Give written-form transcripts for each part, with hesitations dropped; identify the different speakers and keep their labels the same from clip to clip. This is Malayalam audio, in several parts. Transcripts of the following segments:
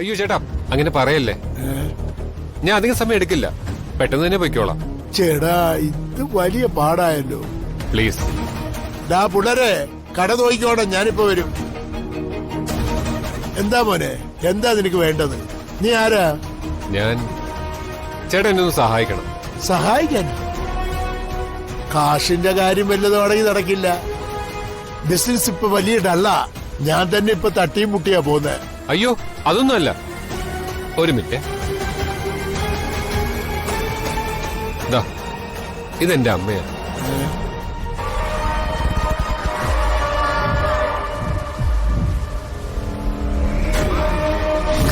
Speaker 1: അയ്യോ ചേട്ടാ അങ്ങനെ പറയല്ലേ. ഞാൻ അധികം സമയം എടുക്കില്ല, പെട്ടെന്ന് തന്നെ പൊയ്ക്കോളാം.
Speaker 2: ചേടാ ഇത് വലിയ പാടായല്ലോ.
Speaker 1: പ്ലീസ്.
Speaker 2: ഡാ പിള്ളേരെ കട നോക്കിക്കോട്ടെ, ഞാനിപ്പോ വരും. എന്താ മോനെ, എന്താ നിനക്ക് വേണ്ടത്? നീ ആരാ?
Speaker 1: ഞാൻ ചേട്ടൻ എന്നെ ഒന്ന് സഹായിക്കണം.
Speaker 2: സഹായിക്കാൻ? കാശിന്റെ കാര്യം വല്ലതുമാണെങ്കിൽ നടക്കില്ല. ബിസിനസ് ഇപ്പൊ വലിയ ഡള്ള. ഞാൻ തന്നെ ഇപ്പൊ തട്ടിയും മുട്ടിയാ പോന്നെ.
Speaker 1: അയ്യോ അതൊന്നുമല്ല. ഒരു മിനിറ്റ്. ഇതെന്റെ അമ്മയാണ്.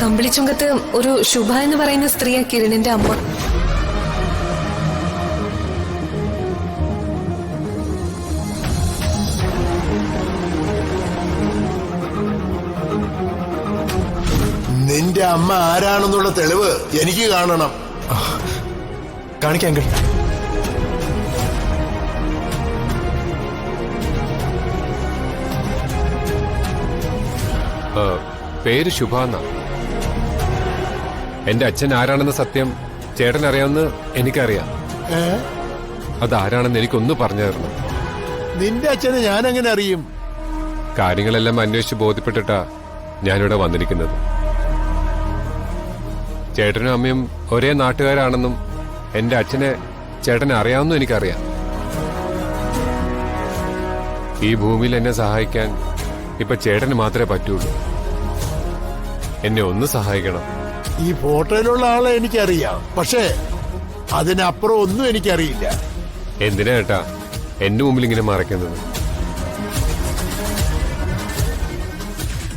Speaker 3: കമ്പിളിച്ചുങ്കത്ത് ഒരു ശുഭ എന്ന് പറയുന്ന സ്ത്രീയാ കിരണിന്റെ അമ്മ.
Speaker 2: നിന്റെ അമ്മ ആരാണെന്നുള്ള തെളിവ് എനിക്ക് കാണണം.
Speaker 4: കാണിക്കാം.
Speaker 1: പേര് ശുഭ എന്നാ. എന്റെ അച്ഛൻ ആരാണെന്ന സത്യം ചേട്ടൻ അറിയാമെന്ന് എനിക്കറിയാം. അതാരാണെന്ന് എനിക്കൊന്ന് പറഞ്ഞു തരണം.
Speaker 2: നിന്റെ അച്ഛനെ ഞാൻ എങ്ങനെ അറിയും?
Speaker 1: കാര്യങ്ങളെല്ലാം അന്വേഷിച്ച് ബോധ്യപ്പെട്ടിട്ടാ ഞാനിവിടെ വന്നിരിക്കുന്നത്. ചേട്ടനും അമ്മയും ഒരേ നാട്ടുകാരാണെന്നും എന്റെ അച്ഛനെ ചേട്ടനെ അറിയാമെന്നും എനിക്കറിയാം. ഈ ഭൂമിയിൽ എന്നെ സഹായിക്കാൻ ഇപ്പൊ ചേട്ടന് മാത്രമേ പറ്റുള്ളൂ. എന്നെ ഒന്ന് സഹായിക്കണം.
Speaker 2: ഈ ഫോട്ടോയിലുള്ള ആളെ എനിക്കറിയാം, പക്ഷേ അതിനപ്പുറം ഒന്നും എനിക്കറിയില്ല.
Speaker 1: എന്തിനാ ഏട്ടാ എന്റെ മുമ്പിൽ ഇങ്ങനെ മറയ്ക്കുന്നത്?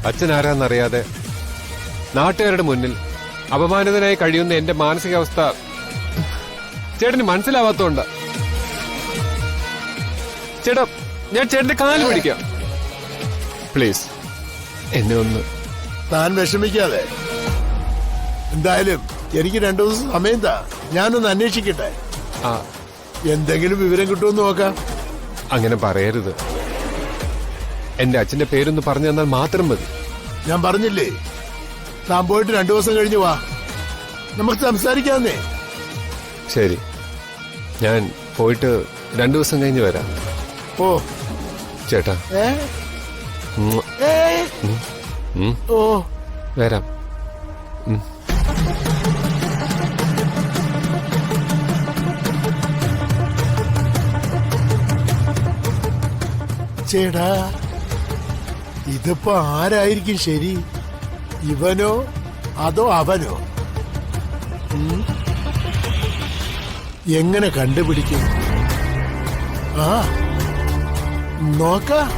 Speaker 1: അച്ഛൻ ആരാന്നറിയാതെ നാട്ടുകാരുടെ മുന്നിൽ അപമാനിതനായി കഴിയുന്ന എന്റെ മാനസികാവസ്ഥ ചേട്ടന് മനസ്സിലാവാത്തോണ്ട. ചേട്ടാ ഞാൻ ചേട്ടന്റെ കാല് പിടിക്കാം, പ്ലീസ്. എന്നെ ഒന്ന്.
Speaker 2: താൻ വിഷമിക്കാതെ. എന്തായാലും എനിക്ക് 2 ദിവസം സമയം താ, ഞാനൊന്ന് അന്വേഷിക്കട്ടെ. എന്തെങ്കിലും വിവരം കിട്ടുമെന്ന് നോക്കാം.
Speaker 1: അങ്ങനെ പറയരുത്. എന്റെ അച്ഛന്റെ പേരൊന്ന് പറഞ്ഞു തന്നാൽ മാത്രം മതി.
Speaker 2: ഞാൻ പറഞ്ഞില്ലേ, താൻ പോയിട്ട് 2 ദിവസം കഴിഞ്ഞ് വാ, നമുക്ക് സംസാരിക്കാന്നേ.
Speaker 1: ശരി, ഞാൻ പോയിട്ട് 2 ദിവസം കഴിഞ്ഞ് വരാം.
Speaker 2: ഓ
Speaker 1: ചേട്ടാ.
Speaker 2: ഓ
Speaker 1: വരാം.
Speaker 2: ചേടാ ഇതിപ്പോ ആരായിരിക്കും ശരി? ഇവനോ അതോ അവനോ? എങ്ങനെ കണ്ടുപിടിക്കും? നോക്കാം.